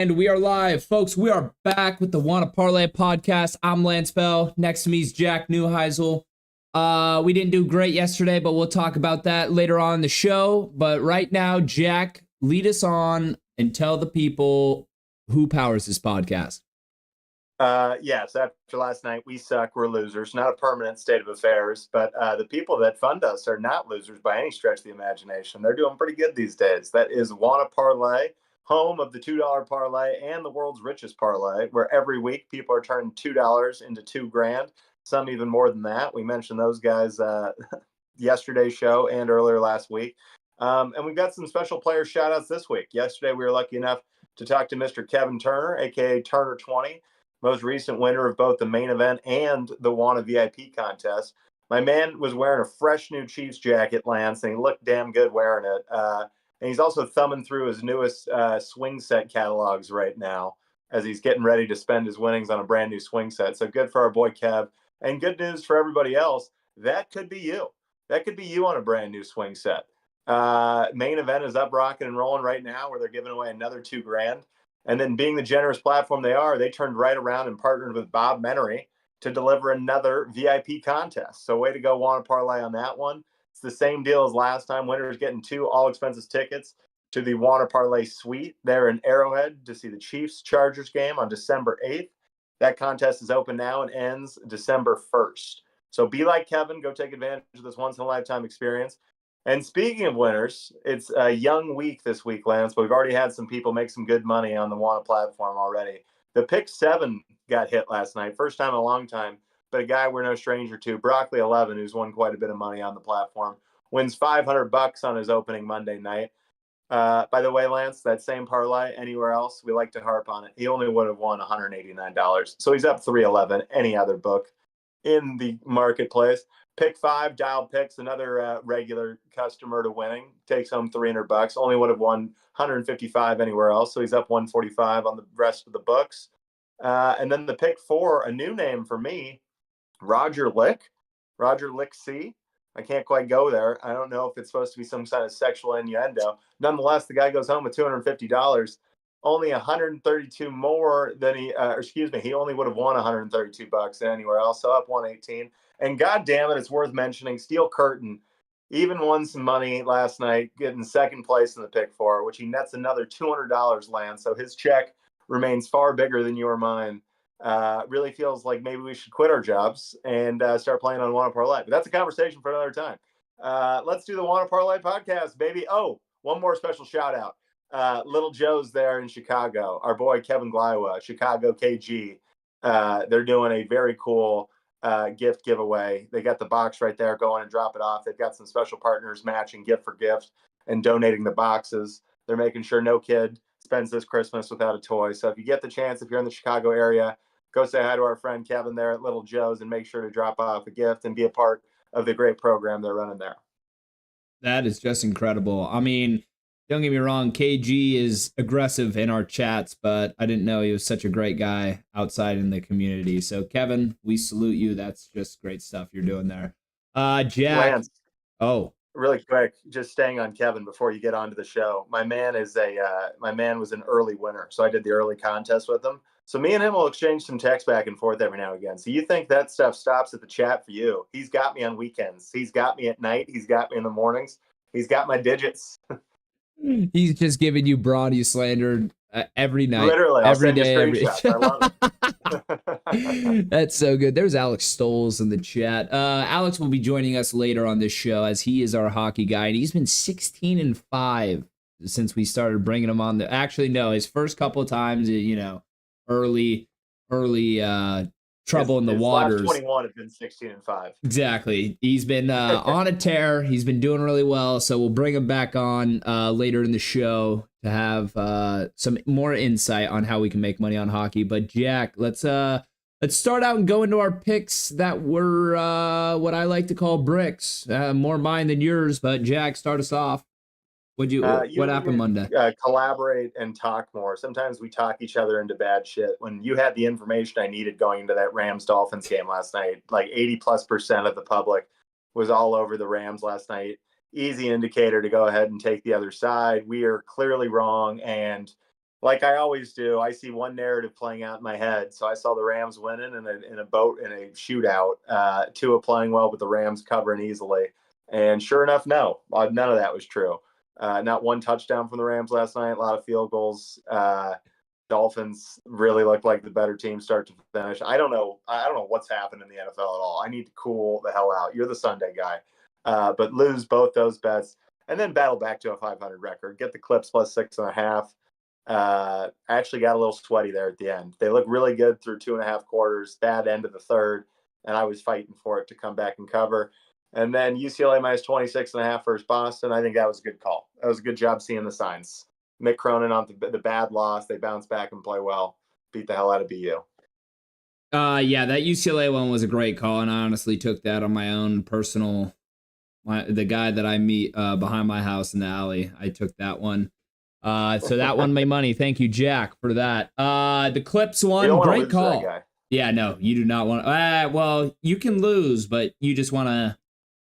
And we are live, folks. We are back with the Wanna Parlay podcast. I'm Lance Bell. Next to me is Jack Neuheisel. We didn't do great yesterday, but we'll talk about that later on in the show. But right now, Jack, lead us on and tell the people who powers this podcast. Yes, after last night, we suck. We're losers. Not a permanent state of affairs, but the people that fund us are not losers by any stretch of the imagination. They're doing pretty good these days. That is Wanna Parlay, home of the $2 parlay and the world's richest parlay, where every week people are turning $2 into $2,000, some even more than that. We mentioned those guys yesterday's show and earlier last week. And we've got some special player shout outs this week. Yesterday, we were lucky enough to talk to Mr. Kevin Turner, aka Turner20, most recent winner of both the main event and the Wanna VIP contest. My man was wearing a fresh new Chiefs jacket, Lance, and he looked damn good wearing it. And he's also thumbing through his newest swing set catalogs right now as he's getting ready to spend his winnings on a brand new swing set. So good for our boy Kev. And good news for everybody else, that could be you. That could be you on a brand new swing set. Main event is up, rocking and rolling right now, where they're giving away another $2,000. And then, being the generous platform they are, they turned right around and partnered with Bob Menery to deliver another VIP contest. So way to go, Wanna Parlay on that one. It's the same deal as last time. Winners getting 2 all-expenses tickets to the Wanna Parlay suite there in Arrowhead to see the Chiefs-Chargers game on December 8th. That contest is open now and ends December 1st. So be like Kevin. Go take advantage of this once-in-a-lifetime experience. And speaking of winners, it's a young week this week, Lance, but we've already had some people make some good money on the Wanna platform already. The Pick 7 got hit last night, first time in a long time, but a guy we're no stranger to, Broccoli 11, who's won quite a bit of money on the platform, wins $500 on his opening Monday night. By the way, Lance, that same parlay anywhere else, we like to harp on it. He only would have won $189. So he's up 311 any other book in the marketplace. Pick 5, dialed picks, another regular customer to winning, takes home $300. Only would have won 155 anywhere else, so he's up 145 on the rest of the books. And then the Pick 4, a new name for me, Roger Lick C. I can't quite go there. I don't know if it's supposed to be some kind of sexual innuendo. Nonetheless, the guy goes home with $250. Only 132 more than he only would have won $132 than anywhere else, so up 118. And God damn it, it's worth mentioning, Steel Curtain even won some money last night, getting second place in the Pick 4, which he nets another $200 land. So his check remains far bigger than your mine. Really feels like maybe we should quit our jobs and start playing on Wanna Parlay. But that's a conversation for another time. Let's do the Wanna Parlay podcast, baby. Oh, one more special shout out. Little Joe's there in Chicago. Our boy Kevin Glywa, Chicago KG. They're doing a very cool gift giveaway. They got the box right there. Go in and drop it off. They've got some special partners matching gift for gift and donating the boxes. They're making sure no kid spends this Christmas without a toy. So if you get the chance, if you're in the Chicago area, go say hi to our friend Kevin there at Little Joe's and make sure to drop off a gift and be a part of the great program they're running there. That is just incredible. I mean, don't get me wrong, KG is aggressive in our chats, but I didn't know he was such a great guy outside in the community. So, Kevin, we salute you. That's just great stuff you're doing there. Jack. Lance, really quick, just staying on Kevin before you get onto the show. My man was an early winner, so I did the early contest with him. So me and him will exchange some text back and forth every now and again. So you think that stuff stops at the chat for you? He's got me on weekends. He's got me at night. He's got me in the mornings. He's got my digits. He's just giving you brawny slander every night. Literally, every day. I love it. That's so good. There's Alex Stoles in the chat. Alex will be joining us later on this show as he is our hockey guy, and he's been 16-5 since we started bringing him on. Actually, no, his first couple of times, early trouble in the waters. Last 21 have been 16-5. Exactly. He's been on a tear. He's been doing really well. So we'll bring him back on later in the show to have some more insight on how we can make money on hockey. But Jack, let's start out and go into our picks that were what I like to call bricks. More mine than yours, but Jack, start us off. What happened Monday? Collaborate and talk more. Sometimes we talk each other into bad shit. When you had the information I needed going into that Rams-Dolphins game last night, like 80+% of the public was all over the Rams last night. Easy indicator to go ahead and take the other side. We are clearly wrong, and like I always do, I see one narrative playing out in my head. So I saw the Rams winning in a shootout. Tua playing well, but the Rams covering easily. And sure enough, no, none of that was true. Not one touchdown from the Rams last night. A lot of field goals. Dolphins really looked like the better team start to finish. I don't know. I don't know what's happened in the NFL at all. I need to cool the hell out. You're the Sunday guy, but lose both those bets and then battle back to a 500 record. Get the Clips plus 6.5. Actually got a little sweaty there at the end. They look really good through 2.5 quarters. Bad end of the third, and I was fighting for it to come back and cover. And then UCLA minus 26.5 versus Boston. I think that was a good call. That was a good job seeing the signs. Mick Cronin on the bad loss. They bounce back and play well. Beat the hell out of BU. Yeah, that UCLA one was a great call, and I honestly took that on my own personal. The guy that I meet behind my house in the alley, I took that one. So that won my money. Thank you, Jack, for that. The Clips one, great call. Yeah, no, you do not want. Well, you can lose, but you just want to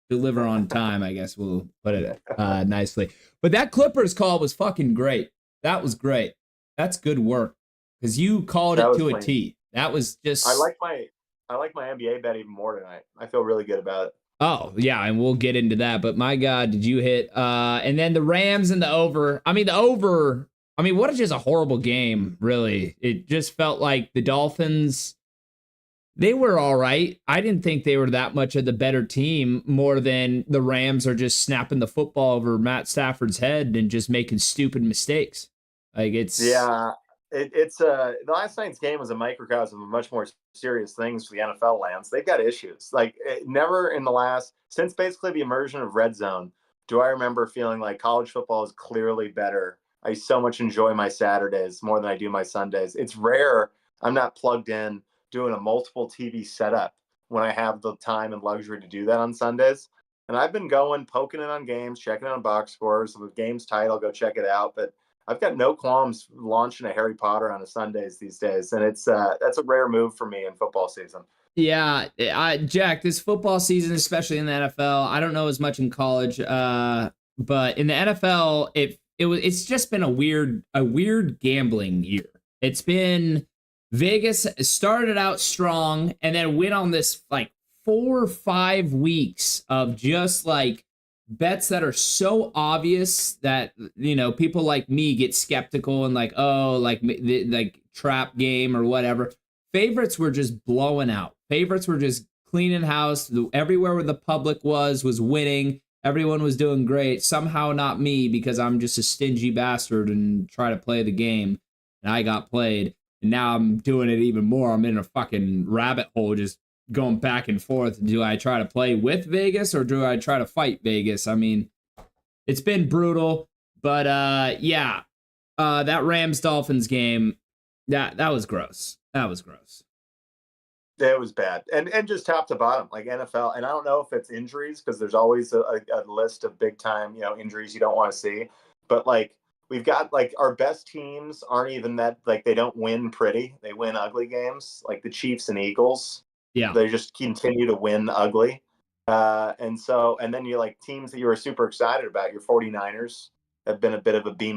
deliver on time, I guess we'll put it nicely. But that Clippers call was fucking great. That was great. That's good work because you called it to a T. That was just. I like my NBA bet even more tonight. I feel really good about it. Oh yeah, and we'll get into that. But my God, did you hit? And then the Rams and the over. I mean, the over. I mean, what a just a horrible game. Really, it just felt like the Dolphins. They were all right. I didn't think they were that much of the better team more than the Rams are just snapping the football over Matt Stafford's head and just making stupid mistakes. Like it's the last night's game was a microcosm of much more serious things for the NFL lands. They've got issues. Like never in the last since basically the immersion of Red Zone do I remember feeling like college football is clearly better. I so much enjoy my Saturdays more than I do my Sundays. It's rare I'm not plugged in doing a multiple TV setup when I have the time and luxury to do that on Sundays. And I've been poking it on games, checking on box scores. If the game's tight, I'll go check it out. But I've got no qualms launching a Harry Potter on a Sundays these days. And it's that's a rare move for me in football season. Yeah, Jack, this football season, especially in the NFL, I don't know as much in college, but in the NFL, it's just been a weird gambling year. It's been Vegas started out strong and then went on this like 4 or 5 weeks of just like bets that are so obvious that, you know, people like me get skeptical and like, oh, like trap game or whatever. Favorites were just blowing out. Favorites were just cleaning house. Everywhere where the public was winning. Everyone was doing great. Somehow not me because I'm just a stingy bastard and try to play the game. And I got played. And now I'm doing it even more. I'm in a fucking rabbit hole just going back and forth. Do I try to play with Vegas or do I try to fight Vegas? I mean, it's been brutal. But yeah, that Rams-Dolphins game, that was gross. That was gross. It was bad. And just top to bottom, like NFL. And I don't know if it's injuries because there's always a list of big time, you know, injuries you don't want to see. But like, we've got like our best teams aren't even that like they don't win pretty. They win ugly games like the Chiefs and Eagles. Yeah. They just continue to win ugly. And then you're like teams that you were super excited about. Your 49ers have been a bit of a B-.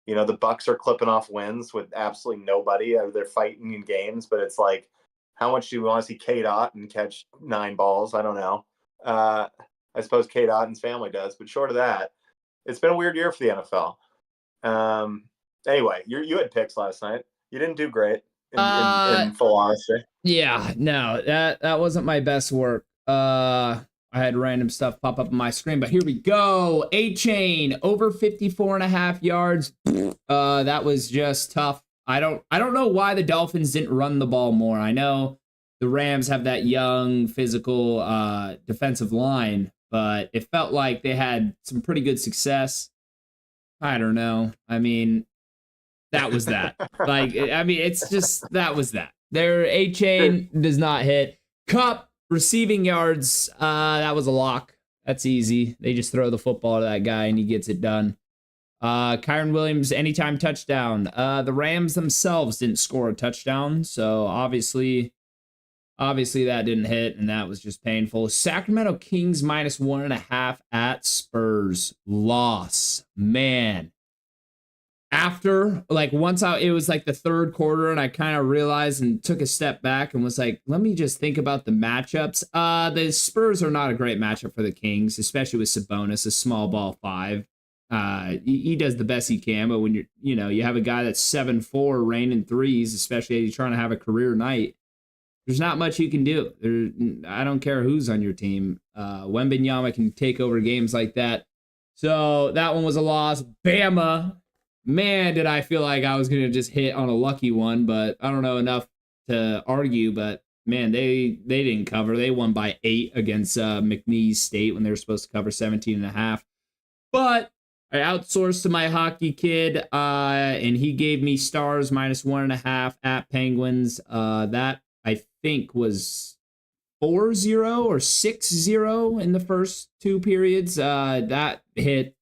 You know, the Bucks are clipping off wins with absolutely nobody. They're fighting in games, but it's like, how much do you want to see Kate Otten catch 9 balls? I don't know. I suppose Kate Otten's family does, but short of that, it's been a weird year for the NFL. Anyway, you had picks last night. You didn't do great in full honesty. Yeah, no, that wasn't my best work. I had random stuff pop up on my screen, but here we go. A-Chain over 54.5 yards. That was just tough. I don't know why the Dolphins didn't run the ball more. I know the Rams have that young, physical defensive line, but it felt like they had some pretty good success. I don't know. I mean, that was that. Like, I mean, it's just, that was that. Their A-Chain does not hit. Cup, receiving yards, that was a lock. That's easy. They just throw the football to that guy and he gets it done. Kyron Williams, anytime touchdown. The Rams themselves didn't score a touchdown, so obviously that didn't hit, and that was just painful. Sacramento Kings minus 1.5 at Spurs. Loss. Man. after, like, it was like the third quarter, and I kind of realized and took a step back and was like, let me just think about the matchups. The Spurs are not a great matchup for the Kings, especially with Sabonis, a small ball five. He does the best he can, but when you have a guy that's 7'4", raining threes, especially as you're trying to have a career night, there's not much you can do. I don't care who's on your team. Wembanyama can take over games like that. So that one was a loss. Bama. Man, did I feel like I was going to just hit on a lucky one, but I don't know enough to argue. But, man, they didn't cover. They won by 8 against McNeese State when they were supposed to cover 17.5. But I outsourced to my hockey kid, and he gave me Stars -1.5 at Penguins. That, I think, was 4-0 or 6-0 in the first 2 periods. That hit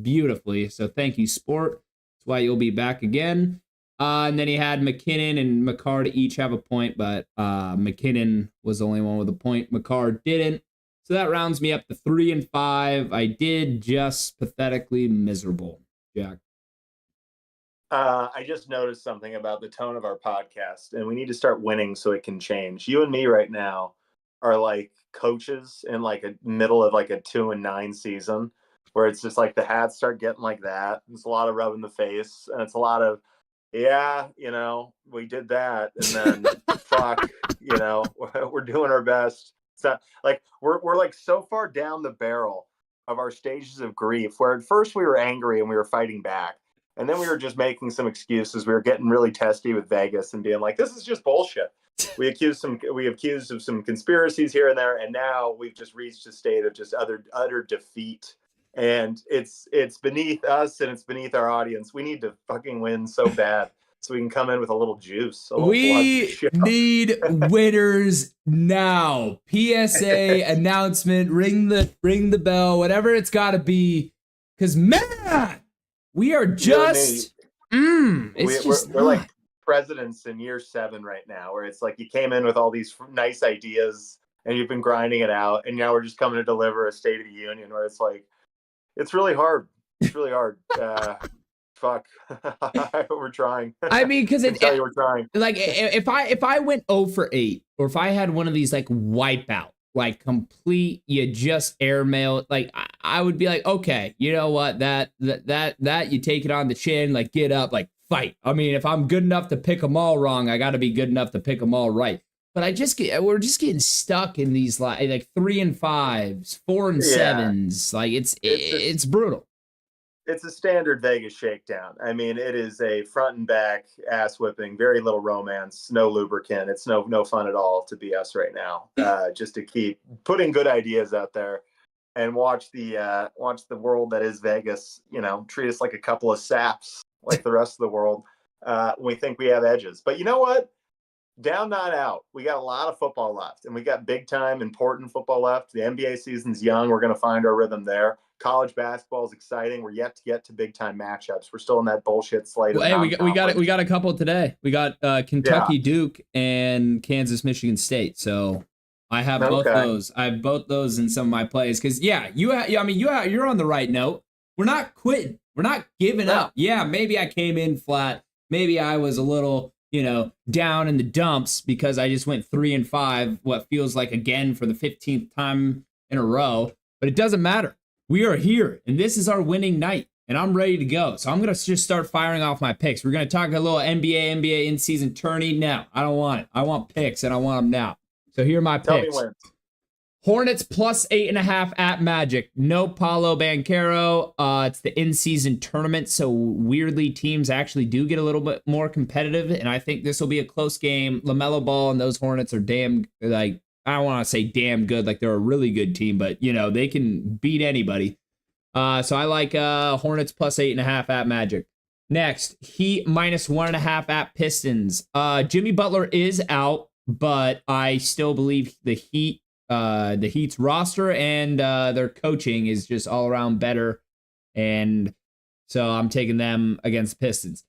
beautifully. So thank you, sport. That's why you'll be back again. And then he had McKinnon and McCarr to each have a point, but McKinnon was the only one with a point. McCarr didn't. So that rounds me up to 3-5. I did just pathetically miserable, Jack. I just noticed something about the tone of our podcast, and we need to start winning so it can change. You and me right now are like coaches in like a middle of like a 2-9 season, where it's just like the hats start getting like that. It's a lot of rubbing the face, and it's a lot of, yeah, we did that, and then fuck, we're doing our best. So like we're like so far down the barrel of our stages of grief, where at first we were angry and we were fighting back. And then we were just making some excuses. We were getting really testy with Vegas and being like, this is just bullshit. We accused of some conspiracies here and there. And now we've just reached a state of just utter defeat. And it's beneath us and it's beneath our audience. We need to fucking win so bad so we can come in with a little juice. We need winners now. PSA announcement, ring the bell, whatever it's got to be. Because, man, we are just, we're like presidents in year 7 right now, where it's like you came in with all these nice ideas and you've been grinding it out, and now we're just coming to deliver a State of the Union where it's like, it's really hard. It's really hard. Fuck, we're trying. I mean, because we're trying. Like if I went 0 for 8, or if I had one of these like wipeout, like complete, you just airmail, like I would be like, okay, you know what, that you take it on the chin, like get up, like fight. I mean, if I'm good enough to pick them all wrong, I got to be good enough to pick them all right. But we're just getting stuck in these like 3 and 5s, 4 and 7s. Like it's brutal. It's a standard Vegas shakedown. I mean, it is a front and back ass whipping, very little romance, no lubricant. It's no fun at all to be us right now. Just to keep putting good ideas out there and watch the world that is Vegas, treat us like a couple of saps like the rest of the world. We think we have edges. But you know what? Down, not out. We got a lot of football left, and we got big time important football left. The NBA season's young. We're going to find our rhythm there. College basketball is exciting. We're yet to get to big time matchups. We're still in that bullshit slate. Well, hey, we got a couple today. We got Kentucky, Duke, and Kansas, Michigan State. So I have both those. I have both those in some of my plays because you're on the right note. We're not quitting. We're not giving up. Yeah, maybe I came in flat. Maybe I was a little down in the dumps because I just went 3 and 5. What feels like again for the 15th time in a row. But it doesn't matter. We are here, and this is our winning night, and I'm ready to go. So I'm going to just start firing off my picks. We're going to talk a little NBA in-season tourney. No, I don't want it. I want picks, and I want them now. So here are my picks. Tell me when. Hornets +8.5 at Magic. No Paolo Banchero. It's the in-season tournament, so weirdly teams actually do get a little bit more competitive, and I think this will be a close game. LaMelo Ball and those Hornets are I don't want to say damn good, like they're a really good team, but they can beat anybody. So I like Hornets +8.5 at Magic. Next, Heat -1.5 at Pistons. Jimmy Butler is out, but I still believe the Heat's roster and their coaching is just all around better, and so I'm taking them against Pistons.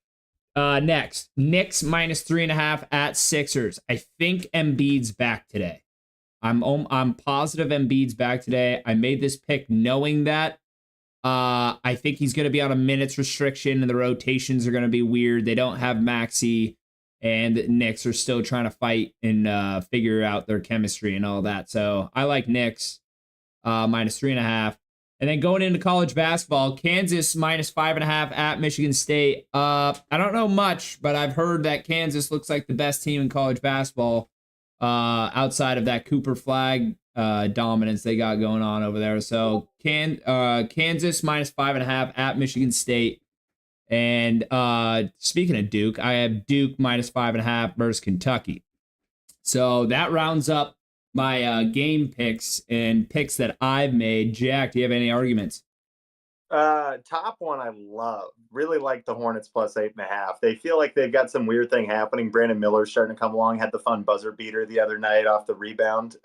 Next, Knicks -3.5 at Sixers. I think Embiid's back today. I'm positive Embiid's back today. I made this pick knowing that, I think he's going to be on a minutes restriction, and the rotations are going to be weird. They don't have Maxey, and the Knicks are still trying to fight and figure out their chemistry and all that. So I like Knicks -3.5. And then going into college basketball, Kansas -5.5 at Michigan State. I don't know much, but I've heard that Kansas looks like the best team in college basketball outside of that Cooper Flag dominance they got going on over there. So Kansas -5.5 at Michigan State. And speaking of Duke, I have Duke -5.5 versus Kentucky. So that rounds up my game picks and picks that I've made. Jack, do you have any arguments? Top one I love. Really like the Hornets +8.5. They feel like they've got some weird thing happening. Brandon Miller's starting to come along. Had the fun buzzer beater the other night off the rebound.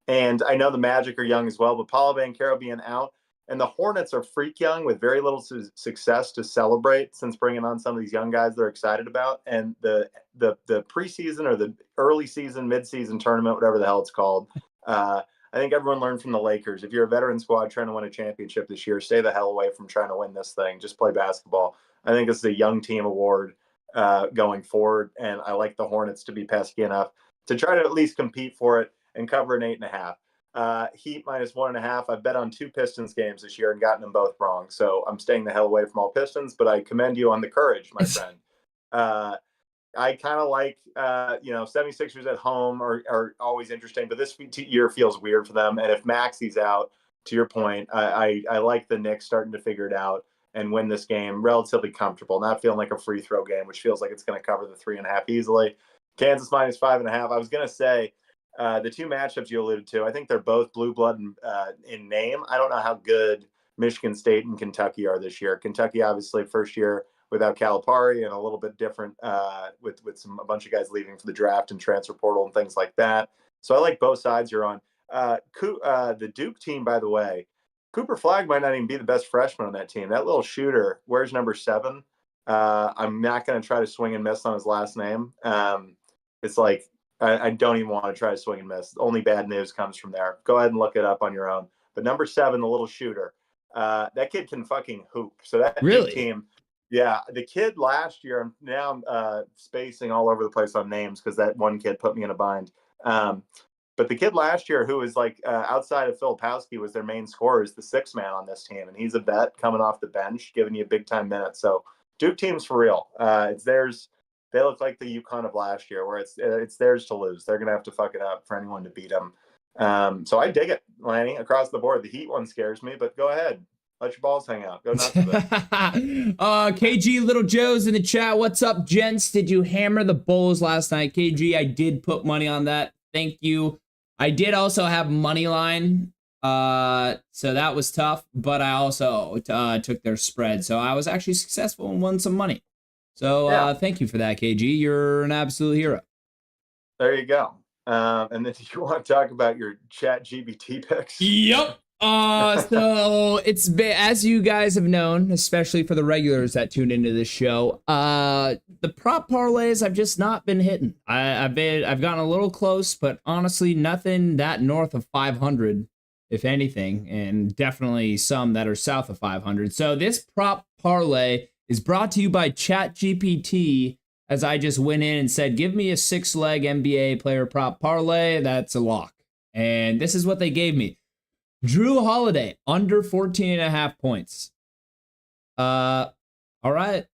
And I know the Magic are young as well, but Paolo Banchero being out, and the Hornets are freak young with very little success to celebrate since bringing on some of these young guys they're excited about. And the preseason or the early season, mid-season tournament, whatever the hell it's called, I think everyone learned from the Lakers. If you're a veteran squad trying to win a championship this year, stay the hell away from trying to win this thing. Just play basketball. I think this is a young team award going forward, and I like the Hornets to be pesky enough to try to at least compete for it and cover an 8.5. Heat -1.5. I've bet on 2 Pistons games this year and gotten them both wrong. So I'm staying the hell away from all Pistons, but I commend you on the courage, my friend. I kind of like, 76ers at home are always interesting, but this year feels weird for them. And if Maxey's out, to your point, I like the Knicks starting to figure it out and win this game relatively comfortable, not feeling like a free throw game, which feels like it's going to cover the 3.5 easily. Kansas -5.5. I was going to say, the 2 matchups you alluded to, I think they're both blue blood in name. I don't know how good Michigan State and Kentucky are this year. Kentucky, obviously, first year without Calipari and a little bit different with a bunch of guys leaving for the draft and transfer portal and things like that. So I like both sides you're on. The Duke team, by the way, Cooper Flag might not even be the best freshman on that team. That little shooter, where's number 7? I'm not going to try to swing and miss on his last name. It's like, I don't even want to try to swing and miss. Only bad news comes from there. Go ahead and look it up on your own. But number 7, the little shooter, that kid can fucking hoop. So that Really? team, yeah, the kid last year, now I'm spacing all over the place on names because that one kid put me in a bind. But the kid last year who was like outside of Filipowski was their main scorer is the 6th man on this team. And he's a vet coming off the bench, giving you big time minutes. So Duke team's for real. It's theirs. They look like the UConn of last year, where it's theirs to lose. They're gonna have to fuck it up for anyone to beat them. So I dig it, Lanny, across the board. The Heat one scares me, but go ahead, let your balls hang out. Go nuts with it. KG Little Joe's in the chat. What's up, gents? Did you hammer the Bulls last night? KG, I did put money on that. Thank you. I did also have money line, so that was tough. But I also took their spread, so I was actually successful and won some money. So thank you for that, KG. You're an absolute hero. There you go. And then do you want to talk about your chat GBT picks? Yep. So it's been, as you guys have known, especially for the regulars that tune into this show, the prop parlays I've just not been hitting. I've gotten a little close, but honestly, nothing that north of 500, if anything, and definitely some that are south of 500. So this prop parlay is brought to you by ChatGPT, as I just went in and said, give me a 6-leg NBA player prop parlay. That's a lock. And this is what they gave me. Drew Holiday, under 14.5 points. All right.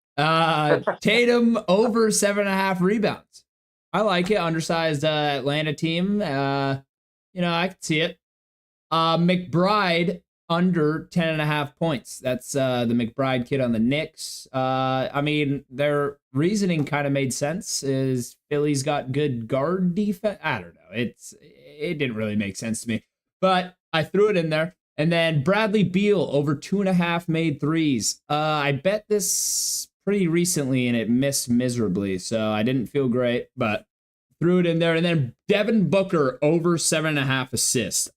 Tatum, over 7.5 rebounds. I like it. Undersized Atlanta team. I can see it. McBride, under 10.5 points. That's the McBride kid on the Knicks. I mean, their reasoning kind of made sense. Is Philly's got good guard defense? I don't know. It didn't really make sense to me, but I threw it in there. And then Bradley Beal, over 2.5 made threes. I bet this pretty recently and it missed miserably, so I didn't feel great, but threw it in there. And then Devin Booker, over 7.5 assists.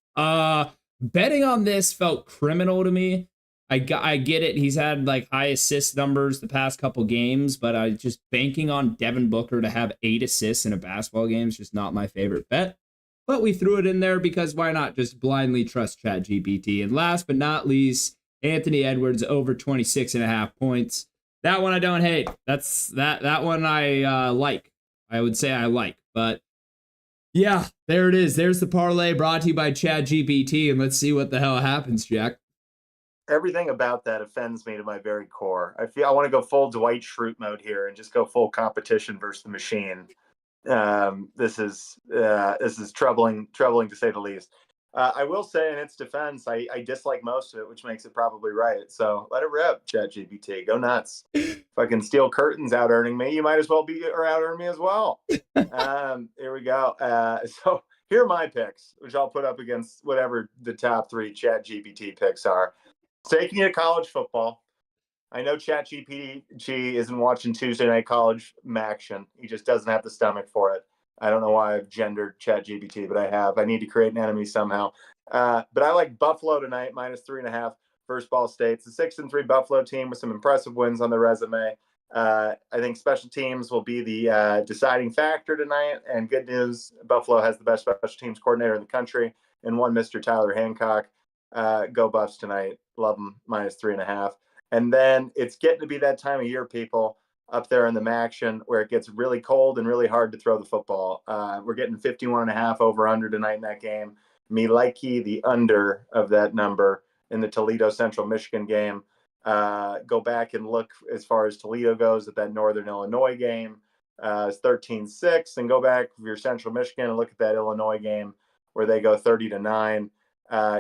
Betting on this felt criminal to me. I get it. He's had like high assist numbers the past couple games, but I just banking on Devin Booker to have 8 assists in a basketball game is just not my favorite bet. But we threw it in there because why not just blindly trust ChatGPT? And last but not least, Anthony Edwards over 26.5 points. That one I don't hate. That one I like. I would say I like. But yeah, there it is. There's the parlay brought to you by ChatGPT, and let's see what the hell happens, Jack. Everything about that offends me to my very core. I want to go full Dwight Schrute mode here and just go full competition versus the machine. This is troubling to say the least. I will say in its defense, I dislike most of it, which makes it probably right. So let it rip, ChatGPT. Go nuts. Fucking Steel Curtains out earning me. You might as well be or out earn me as well. Here we go. So here are my picks, which I'll put up against whatever the top 3 ChatGPT picks are. Taking it college football. I know ChatGPT isn't watching Tuesday Night College action. He just doesn't have the stomach for it. I don't know why I've gendered ChatGPT, but I have. I need to create an enemy somehow. But I like Buffalo tonight, -3.5 versus Ball State. It's a 6-3 Buffalo team with some impressive wins on their resume. I think special teams will be the deciding factor tonight. And good news, Buffalo has the best special teams coordinator in the country and one Mr. Tyler Hancock. Go Buffs tonight. Love them, -3.5. And then it's getting to be that time of year, people, up there in the action where it gets really cold and really hard to throw the football. We're getting 51.5 over under tonight in that game. Me likey the under of that number in the Toledo Central Michigan game. Go back and look as far as Toledo goes at that Northern Illinois game. It's 13-6, and go back for your Central Michigan and look at that Illinois game where they go 30-9.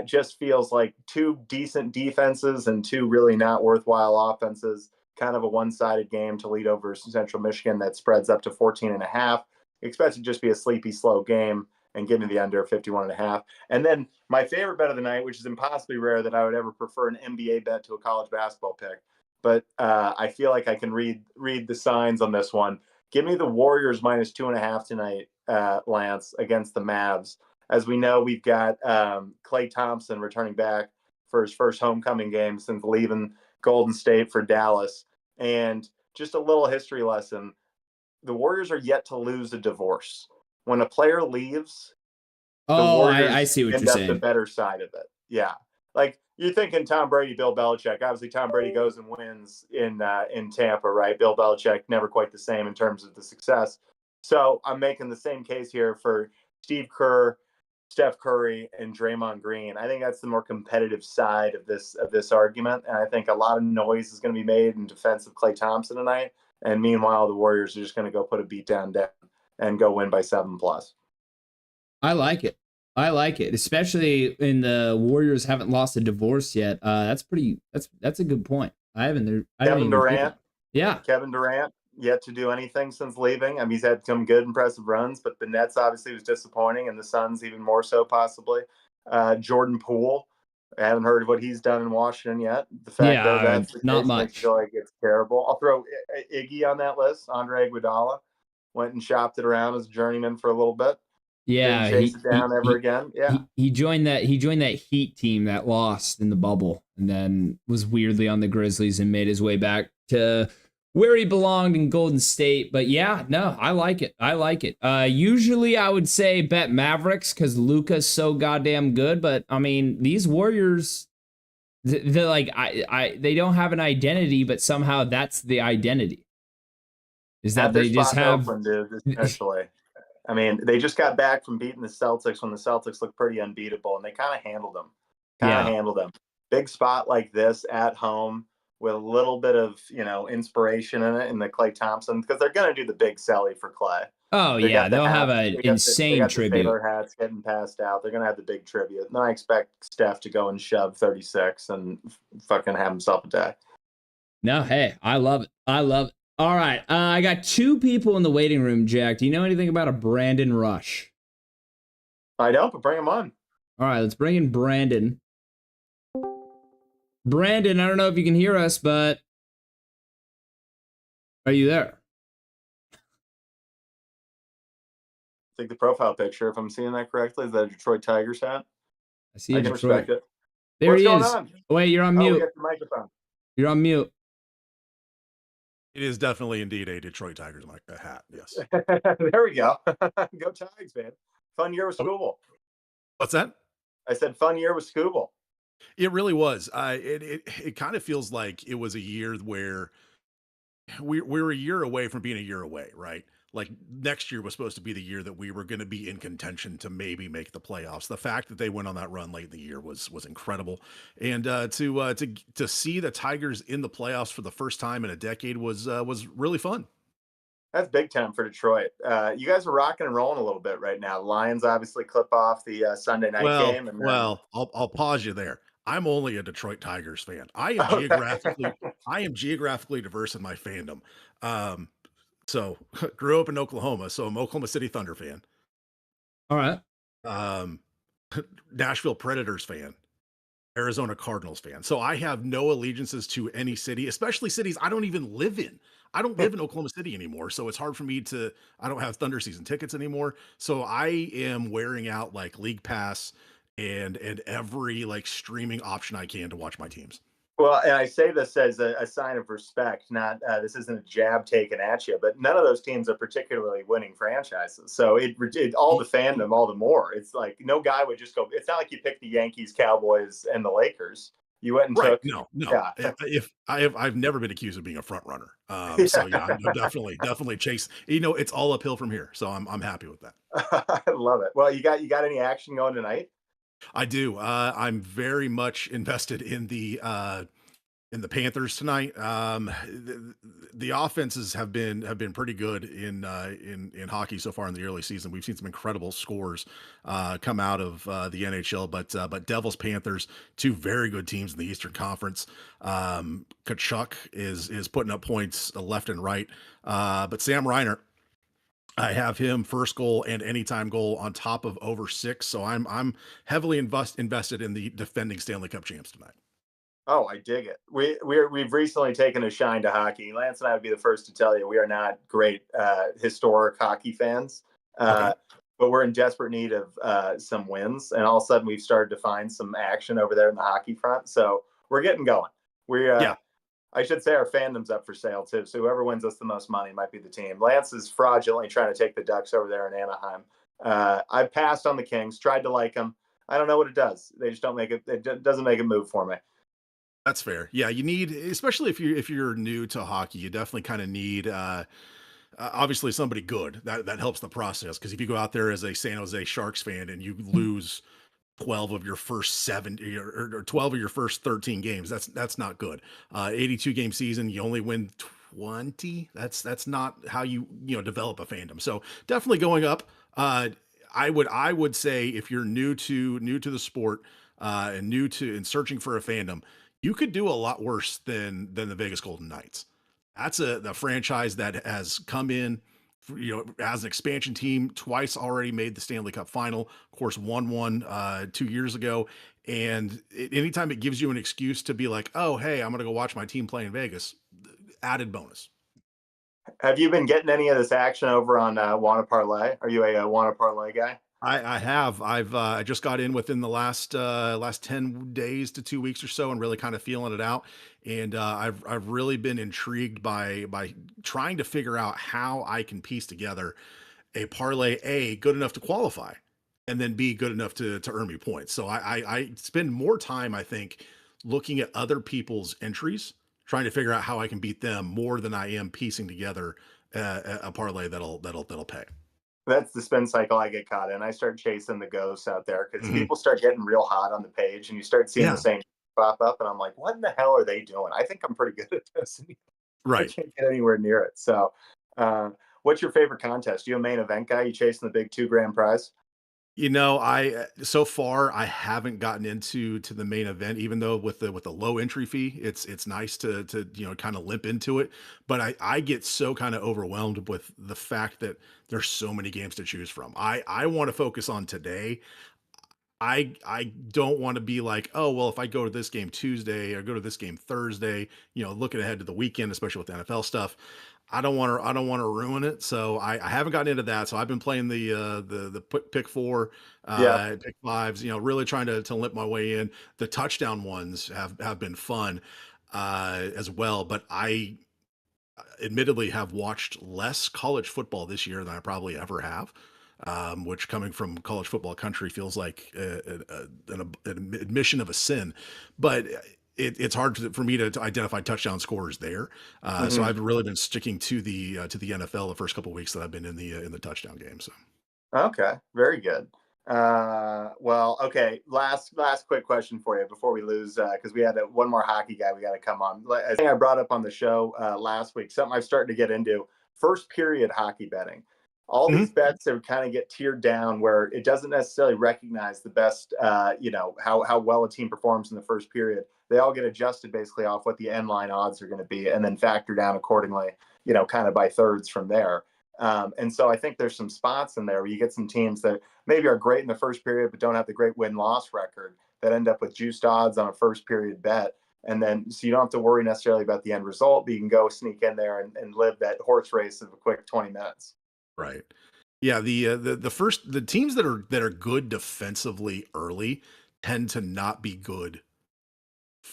Just feels like 2 decent defenses and 2 really not worthwhile offenses. Kind of a one-sided game, Toledo versus Central Michigan, that spreads up to 14.5. Expect it to just be a sleepy, slow game, and give me the under 51.5. And then my favorite bet of the night, which is impossibly rare that I would ever prefer an NBA bet to a college basketball pick, but I feel like I can read the signs on this one. Give me the Warriors -2.5 tonight, Lance, against the Mavs. As we know, we've got Klay Thompson returning back for his first homecoming game since leaving Golden State for Dallas. And just a little history lesson. The Warriors are yet to lose a divorce. When a player leaves, the Warriors I see what end you're up saying. the better side of it. Yeah. Like you're thinking Tom Brady, Bill Belichick. Obviously, Tom Brady goes and wins in Tampa, right? Bill Belichick, never quite the same in terms of the success. So I'm making the same case here for Steve Kerr, Steph Curry, and Draymond Green. I think that's the more competitive side of this argument, and I think a lot of noise is going to be made in defense of Klay Thompson tonight. And meanwhile, the Warriors are just going to go put a beat down and go win by 7+. I like it. I like it, especially in the Warriors haven't lost a divorce yet. That's a good point. Kevin Durant. Yeah. Kevin Durant yet to do anything since leaving. I mean, he's had some good, impressive runs, but the Nets obviously was disappointing, and the Suns even more so, possibly. Jordan Poole, I haven't heard of what he's done in Washington yet. The fact that that's the not case much. makes me feel like it's terrible. I'll throw Iggy on that list. Andre Iguodala went and shopped it around as a journeyman for a little bit. Yeah, didn't chase it down ever again. Yeah, he joined that Heat team that lost in the bubble, and then was weirdly on the Grizzlies and made his way back to where he belonged in Golden State. But yeah, no, I like it. I like it. Usually I would say bet Mavericks because Luka's so goddamn good. But I mean, these Warriors, they're like they don't have an identity, but somehow that's the identity. Is that they just have Oakland, dude, especially. I mean, they just got back from beating the Celtics when the Celtics looked pretty unbeatable, and they kind of handled them. Big spot like this at home with a little bit of, inspiration in it in the Klay Thompson, because they're going to do the big selly for Klay. Oh, yeah, they'll have an insane tribute. The sailor hats getting passed out. They're going to have the big tribute. And I expect Steph to go and shove 36 and fucking have himself a day. No, hey, I love it. I love it. All right, I got 2 people in the waiting room, Jack. Do you know anything about a Brandon Rush? I don't, but bring him on. All right, let's bring in Brandon. Brandon, I don't know if you can hear us, but are you there? I think the profile picture, if I'm seeing that correctly, is that a Detroit Tigers hat? I see a can Detroit. respect it. There What's he going is. on? Wait, you're on mute. We got the microphone. You're on mute. It is definitely indeed a Detroit Tigers hat. Yes. There we go. Go Tigers, man. Fun year with Scooble. What's that? I said fun year with Scooble. It really was. It kind of feels like it was a year where we're a year away from being a year away, right? Like next year was supposed to be the year that we were going to be in contention to maybe make the playoffs. The fact that they went on that run late in the year was incredible, and to see the Tigers in the playoffs for the first time in a decade was really fun. That's big time for Detroit. You guys are rocking and rolling a little bit right now. Lions obviously clip off the Sunday night Well, game, and then well, I'll pause you there. I'm only a Detroit Tigers fan. okay. I am geographically diverse in my fandom. Um, so grew up in Oklahoma, so I'm Oklahoma City Thunder fan. All right. Um, Nashville Predators fan, Arizona Cardinals fan. So I have no allegiances to any city, especially cities I don't even live in. I don't live in Oklahoma City anymore, so it's hard for me to. I don't have Thunder season tickets anymore, so I am wearing out like League Pass and every like streaming option I can to watch my teams. Well, and I say this as a sign of respect. Not this isn't a jab taken at you, but none of those teams are particularly winning franchises. So it all the fandom, all the more. It's like no guy would just go. It's not like you picked the Yankees, Cowboys, and the Lakers. You went and Right? took, No, no. yeah, If I've never been accused of being a front runner. So yeah, yeah. I'm definitely chase. It's all uphill from here, so I'm happy with that. I love it. Well, you got any action going tonight? I do. I'm very much invested in the Panthers tonight. The offenses have been pretty good in hockey so far in the early season. We've seen some incredible scores come out of the NHL, but Devils Panthers, two very good teams in the Eastern Conference. Kachuk is putting up points left and right, but Sam Reiner. I have him first goal and anytime goal on top of over six, so I'm heavily invested in the defending Stanley Cup champs tonight. Oh, I dig it. We've recently taken a shine to hockey. Lance and I would be the first to tell you we are not great historic hockey fans, Okay. uh, but we're in desperate need of some wins. And all of a sudden, we've started to find some action over there in the hockey front. So we're getting going. We Yeah. I should say our fandom's up for sale too. So whoever wins us the most money might be the team. Lance is fraudulently trying to take the Ducks over there in Anaheim. I passed on the Kings. Tried to like them. I don't know what it does. They just don't make it. It doesn't make it move for me. That's fair. Yeah, you need, especially if you're new to hockey, you definitely kind of need obviously somebody good that helps the process. Because if you go out there as a San Jose Sharks fan and you lose 12 of your first seven or 12 of your first 13 games, that's not good. 82 game season, you only win 20. That's not how you develop a fandom. So definitely going up. I would say if you're new to the sport and new to and searching for a fandom, you could do a lot worse than the Vegas Golden Knights. That's the franchise that has come in, as an expansion team twice already, made the Stanley Cup final. Of course, won one 2 years ago. And anytime it gives you an excuse to be like, oh, hey, I'm going to go watch my team play in Vegas, added bonus. Have you been getting any of this action over on Wanna Parlay? Are you a Wanna Parlay guy? I have. I just got in within the last 10 days to 2 weeks or so and really kind of feeling it out. And I've really been intrigued by trying to figure out how I can piece together a parlay, A, good enough to qualify, and then B, good enough to earn me points. So I spend more time, I think, looking at other people's entries, trying to figure out how I can beat them more than I am piecing together a parlay that'll pay. That's the spin cycle I get caught in. I start chasing the ghosts out there because Mhm. people start getting real hot on the page and you start seeing the Yeah, same pop up. And I'm like, what in the hell are they doing? I think I'm pretty good at this. I right. can't get anywhere near it. So, uh, what's your favorite contest? You a main event guy? You chasing the big 2 grand prize? I so far I haven't gotten into the main event, even though with the low entry fee, it's nice to kind of limp into it. But I get so kind of overwhelmed with the fact that there's so many games to choose from. I want to focus on today. I don't want to be like, oh well, if I go to this game Tuesday or go to this game Thursday, looking ahead to the weekend, especially with the NFL stuff. I don't want to ruin it. So I haven't gotten into that. So I've been playing the pick four, Yeah. pick fives, really trying to limp my way in. The touchdown ones have been fun as well. But I admittedly have watched less college football this year than I probably ever have. which coming from college football country feels like an admission of a sin. But it's hard for me to identify touchdown scorers there. So Mhm. I've really been sticking to the NFL the first couple of weeks that I've been in the touchdown game. So Okay, very good. Well, okay. Last quick question for you before we lose, because we had one more hockey guy we got to come on. I think I brought up on the show last week something I've started to get into: first period hockey betting. All these Mhm. bets that kind of get tiered down, where it doesn't necessarily recognize the best, how well a team performs in the first period. They all get adjusted basically off what the end line odds are going to be, and then factor down accordingly. Kind of by thirds from there. And so I think there's some spots in there where you get some teams that maybe are great in the first period, but don't have the great win-loss record that end up with juiced odds on a first period bet. And then, so you don't have to worry necessarily about the end result, but you can go sneak in there and live that horse race of a quick 20 minutes. Right. Yeah, the teams that are good defensively early tend to not be good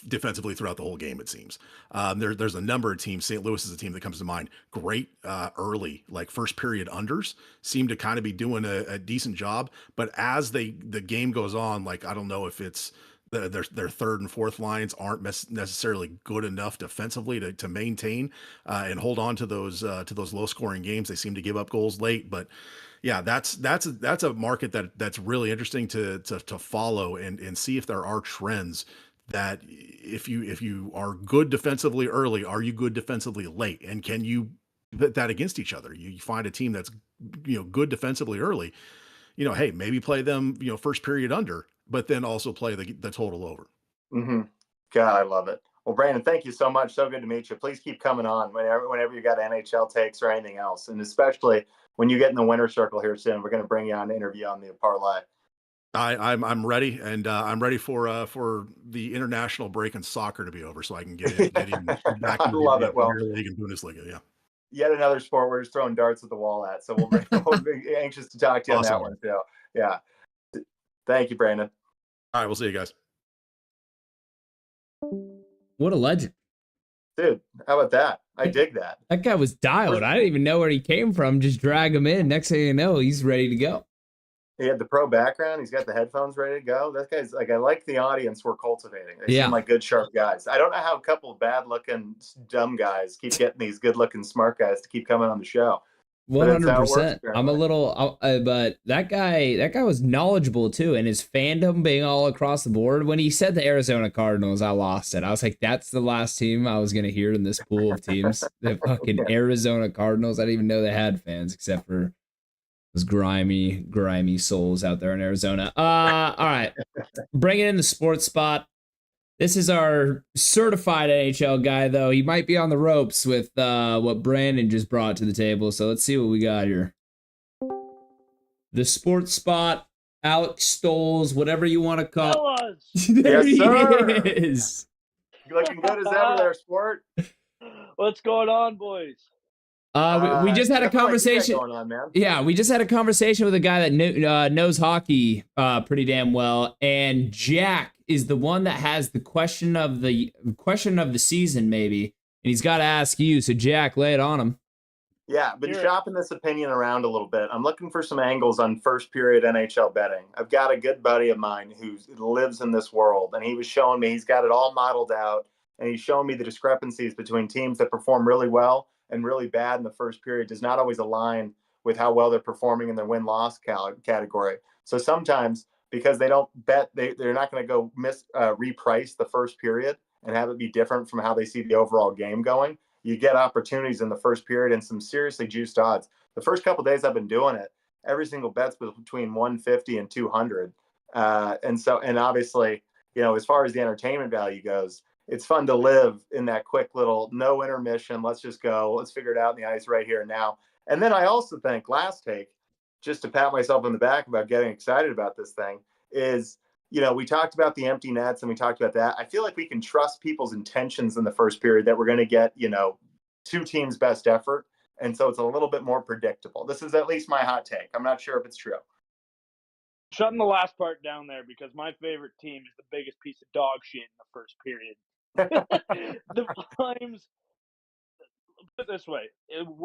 defensively throughout the whole game. It seems there's a number of teams. St. Louis is a team that comes to mind. Great early, like first period unders, seem to kind of be doing a decent job. But as the game goes on, like I don't know if it's their third and fourth lines aren't necessarily good enough defensively to maintain and hold on to those low scoring games. They seem to give up goals late, but yeah, that's a market that's really interesting to follow and see if there are trends that if you are good defensively early, are you good defensively late, and can you put that against each other? You find a team that's good defensively early, hey, maybe play them first period under, but then also play the total over. Mm-hmm. God, I love it. Well, Brandon, thank you so much. So good to meet you. Please keep coming on whenever you got NHL takes or anything else, and especially when you get in the winner circle here soon. We're going to bring you on to interview on the parlay. I'm ready, and I'm ready for the international break in soccer to be over, so I can get in back I into love the it. Well, Premier League and Bundesliga. Yeah, yet another sport we're just throwing darts at the wall at. So we'll be anxious to talk to you on that awesome. one too. Yeah. Thank you, Brandon. All right, we'll see you guys. What a legend. Dude, how about that? I dig that. That guy was dialed. I didn't even know where he came from. Just drag him in. Next thing you know, he's ready to go. He had the pro background. He's got the headphones ready to go. That guy's like, I like the audience we're cultivating. They seem Yeah. like good, sharp guys. I don't know how a couple of bad looking, dumb guys keep getting these good looking, smart guys to keep coming on the show. But that's how it works, 100%. I'm a apparently. little, but that guy was knowledgeable too, and his fandom being all across the board. When he said the Arizona Cardinals, I lost it. I was like, that's the last team I was gonna hear in this pool of teams. The fucking Yeah. Arizona Cardinals. I didn't even know they had fans except for those grimy souls out there in Arizona. All right, bringing in the sports spot. This is our certified NHL guy, though. He might be on the ropes with what Brandon just brought to the table. So let's see what we got here. The sports spot, Alex Stoles, whatever you want to call it. There Yes, sir. he is. Looking good as ever there, sport. What's going on, boys? We just had a nothing like you got conversation. going on, man. Yeah, we just had a conversation with a guy that knows hockey pretty damn well, and Jack is the one that has the question of the season, maybe, and he's got to ask you. So, Jack, lay it on him. Yeah, been shopping this opinion around a little bit. I'm looking for some angles on first period NHL betting. I've got a good buddy of mine who lives in this world, and he was showing me he's got it all modeled out, and he's showing me the discrepancies between teams that perform really well and really bad in the first period does not always align with how well they're performing in their win-loss category. So sometimes because they don't bet, they're not going to go reprice the first period and have it be different from how they see the overall game going. You get opportunities in the first period and some seriously juiced odds. The first couple of days I've been doing it, every single bet's between 150 and 200. And obviously, as far as the entertainment value goes, it's fun to live in that quick little no intermission. Let's just go. Let's figure it out in the ice right here and now. And then I also think last take, just to pat myself on the back about getting excited about this thing, is we talked about the empty nets and we talked about that. I feel like we can trust people's intentions in the first period that we're going to get, two teams' best effort. And so it's a little bit more predictable. This is at least my hot take. I'm not sure if it's true. Shutting the last part down there because my favorite team is the biggest piece of dog shit in the first period. The Flames, put it this way,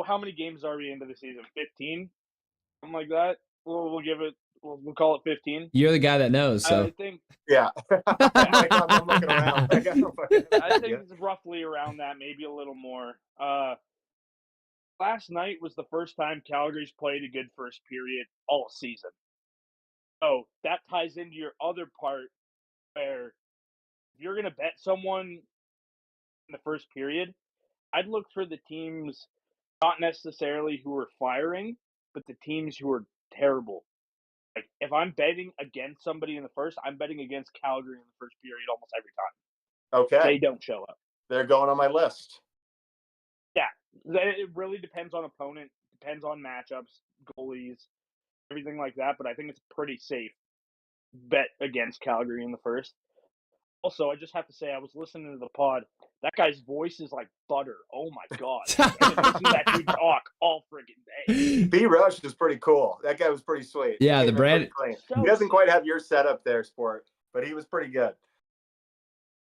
how many games are we into the season? 15? Something like that? we'll give it. We'll call it 15. You're the guy that knows, so. I think. Yeah. I'm looking around. I think it's roughly around that, maybe a little more. Last night was the first time Calgary's played a good first period all season. So that ties into your other part where if you're going to bet someone in the first period, I'd look for the teams not necessarily who are firing, but the teams who are terrible. Like if I'm betting against somebody in the first, I'm betting against Calgary in the first period almost every time. Okay. They don't show up. They're going on my list. Yeah. It really depends on opponent, depends on matchups, goalies, everything like that, but I think it's pretty safe bet against Calgary in the first. Also, I just have to say, I was listening to the pod. That guy's voice is like butter. Oh my god! I could listen to that dude talk all friggin' day. B. Rush is pretty cool. That guy was pretty sweet. Yeah, the brand. He doesn't quite have your setup there, Sport, but he was pretty good.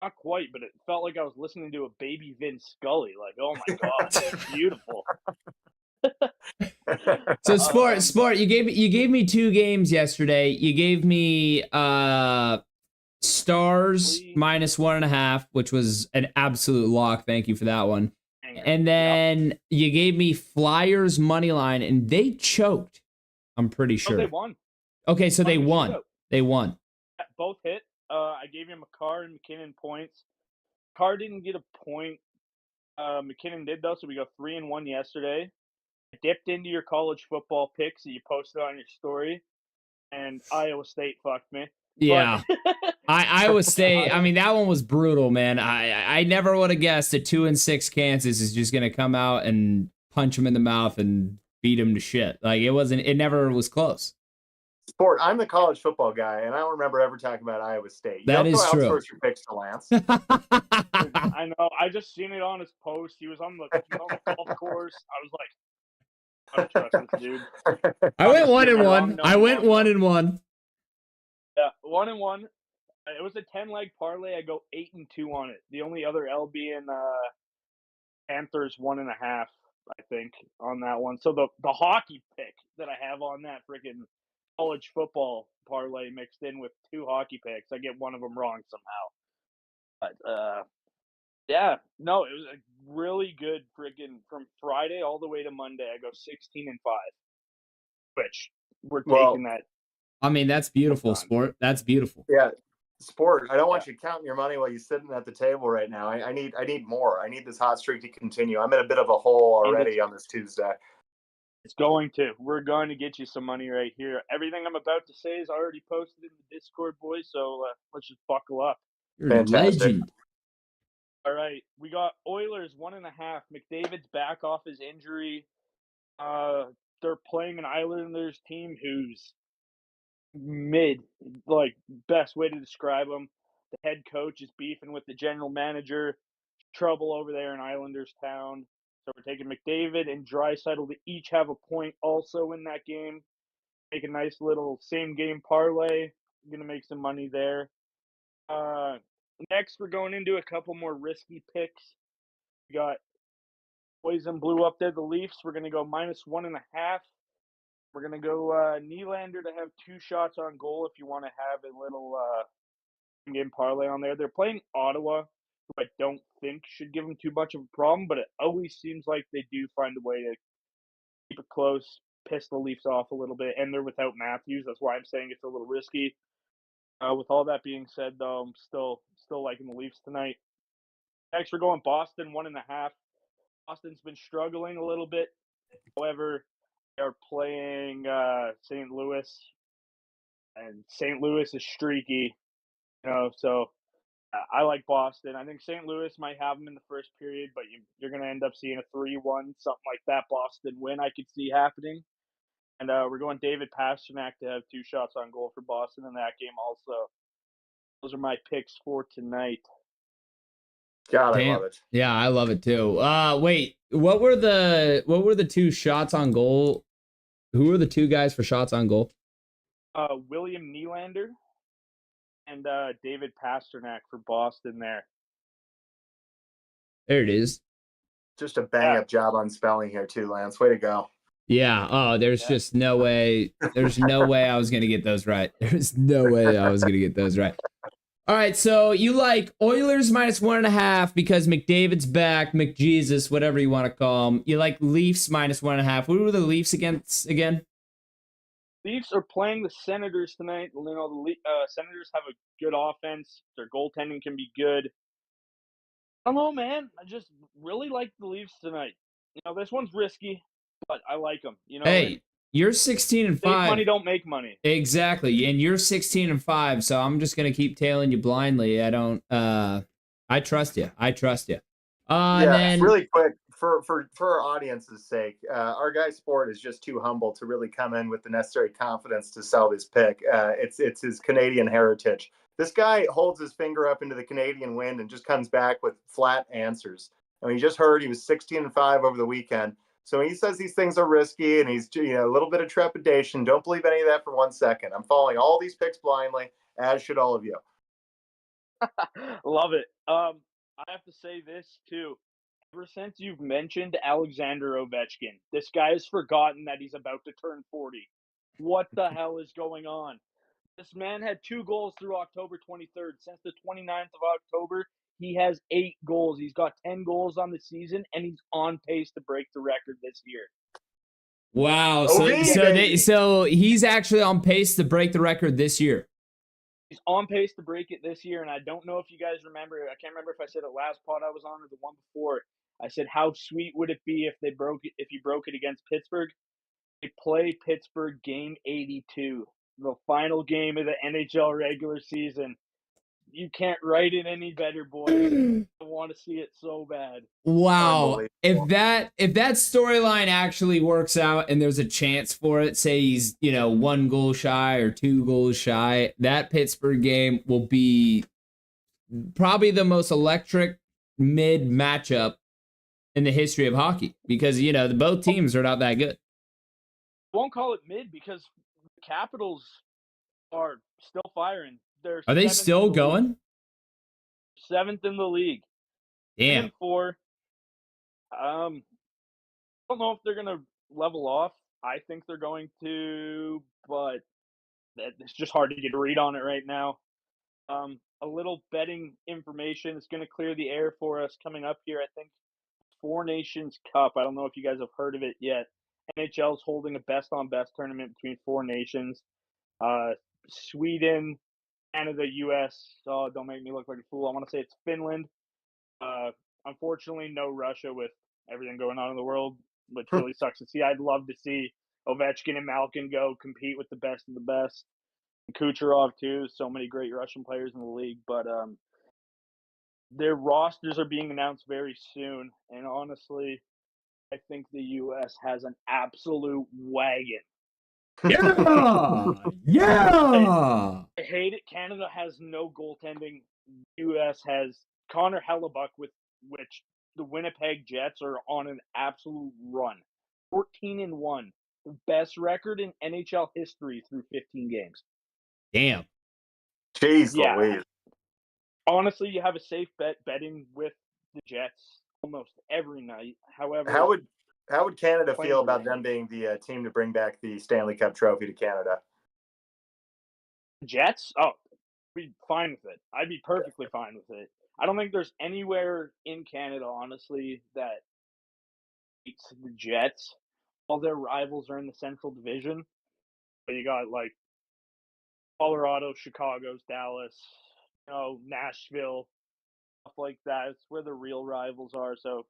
Not quite, but it felt like I was listening to a baby Vince Scully. Like, oh my god, that's beautiful. So sport. You gave me 2 games yesterday. You gave me Stars -1.5, which was an absolute lock. Thank you for that one. And then you gave me Flyers money line, and they choked. I'm pretty sure. Oh, they won. Okay, so they won. They won. Both hit. I gave you McCarr and McKinnon points. Carr didn't get a point. McKinnon did though, so we go 3-1 yesterday. I dipped into your college football picks that you posted on your story, and Iowa State fucked me. Yeah. Iowa State, I mean, that one was brutal, man. I never would have guessed that 2-6 Kansas is just going to come out and punch them in the mouth and beat them to shit. Like, it never was close. Sport, I'm the college football guy, and I don't remember ever talking about Iowa State. That is true. Outsource your picks to Lance. I know. I just seen it on his post. He was on the golf course. I was like, I don't trust this dude. I went 1-1. I went 1-1. Yeah, 1-1. It was a 10-leg parlay. I go 8-2 on it. The only other L being Panthers 1.5, I think, on that one. So the hockey pick that I have on that freaking college football parlay mixed in with 2 hockey picks, I get one of them wrong somehow. But yeah, no, it was a really good freaking from Friday all the way to Monday. I go 16-5, which we're taking that. I mean, that's beautiful, Sport. That's beautiful. Yeah, Sport. I don't want you counting your money while you're sitting at the table right now. I need more. I need this hot streak to continue. I'm in a bit of a hole already on this Tuesday. It's going to. We're going to get you some money right here. Everything I'm about to say is already posted in the Discord, boys. So let's just buckle up. You're a legend. All right, we got Oilers 1.5. McDavid's back off his injury. They're playing an Islanders team who's mid, like best way to describe them. The head coach is beefing with the general manager. Trouble over there in Islanders town. So we're taking McDavid and Draisaitl to each have a point also in that game. Make a nice little same game parlay. I'm gonna make some money there. Next, we're going into a couple more risky picks. We got Boys in Blue up there, the Leafs. We're going to go -1.5. We're going to go Nylander to have 2 shots on goal if you want to have a little game parlay on there. They're playing Ottawa, who I don't think should give them too much of a problem, but it always seems like they do find a way to keep it close, piss the Leafs off a little bit, and they're without Matthews. That's why I'm saying it's a little risky. With all that being said, though, I'm still liking the Leafs tonight. Next, we're going Boston 1.5. Boston's been struggling a little bit. However, they're playing St. Louis, and St. Louis is streaky. So I like Boston. I think St. Louis might have them in the first period, but you're going to end up seeing a 3-1, something like that Boston win I could see happening. And we're going David Pastrnak to have 2 shots on goal for Boston in that game also. Those are my picks for tonight. God, I love it. Yeah, I love it too. Wait, what were the 2 shots on goal? Who were the 2 guys for shots on goal? William Nylander and David Pastrnak for Boston there. There it is. Just a bang-up job on spelling here too, Lance. Way to go. Yeah. Oh, there's just no way. There's no way I was gonna get those right. There's no way I was gonna get those right. All right. So you like Oilers -1.5 because McDavid's back, McJesus, whatever you want to call him. You like Leafs -1.5. Who were the Leafs against again? Leafs are playing the Senators tonight. You know, the Senators have a good offense. Their goaltending can be good. I don't know, man. I just really like the Leafs tonight. You know, this one's risky, but I like them. You know, and Hey, you're 16 and save 5. money, don't make money. Exactly. And you're 16 and 5, so I'm just gonna keep tailing you blindly. I don't I trust you. I trust you. And Yeah, then really quick for our audience's sake, our guy Sport is just too humble to really come in with the necessary confidence to sell this pick. It's his Canadian heritage. This guy holds his finger up into the Canadian wind and just comes back with flat answers. I mean, you just heard he was 16 and 5 over the weekend. So when he says these things are risky and he's a little bit of trepidation, don't believe any of that for 1 second. I'm following all these picks blindly, as should all of you. Love it. I have to say this too. Ever since you've mentioned Alexander Ovechkin, this guy has forgotten that he's about to turn 40. What the hell is going on? This man had 2 goals through October 23rd. Since the 29th of October, he has 8 goals. He's got 10 goals on the season, and he's on pace to break the record this year. wow. OV, So he's actually on pace to break the record this year. He's on pace to break it this year, and I don't know if you guys remember. I can't remember if I said it last pod I was on or the one before. I said, how sweet would it be if you broke it against Pittsburgh? They play Pittsburgh game 82, the final game of the NHL regular season. You can't write it any better, boys. I want to see it so bad. Wow. If that storyline actually works out and there's a chance for it, say he's, 1 goal shy or 2 goals shy, that Pittsburgh game will be probably the most electric mid matchup in the history of hockey because, both teams are not that good. I won't call it mid because the Capitals are still firing. Are they still going? 7th in the league. Damn. 4. I don't know if they're going to level off. I think they're going to, but it's just hard to get a read on it right now. A little betting information is going to clear the air for us coming up here. I think Four Nations Cup. I don't know if you guys have heard of it yet. NHL is holding a best-on-best tournament between 4 nations. Sweden, Canada, U.S. Oh, don't make me look like a fool. I want to say it's Finland. Unfortunately, no Russia with everything going on in the world, which really sucks to see. I'd love to see Ovechkin and Malkin go compete with the best of the best. And Kucherov, too. So many great Russian players in the league. But their rosters are being announced very soon. And honestly, I think the U.S. has an absolute wagon. Yeah. Yeah. I hate it. Canada has no goaltending. U.S. has Connor Hellebuck, with which the Winnipeg Jets are on an absolute run. 14-1. Best record in NHL history through 15 games. Damn. Jeez Yeah. Louise. Honestly, you have a safe bet betting with the Jets almost every night. However, How would Canada playing feel the about them being the team to bring back the Stanley Cup trophy to Canada? Jets? Oh, I'd be fine with it. I'd be perfectly fine with it. I don't think there's anywhere in Canada, honestly, that beats the Jets. All their rivals are in the Central Division. But you got like Colorado, Chicago's, Dallas, Nashville, stuff like that. It's where the real rivals are. So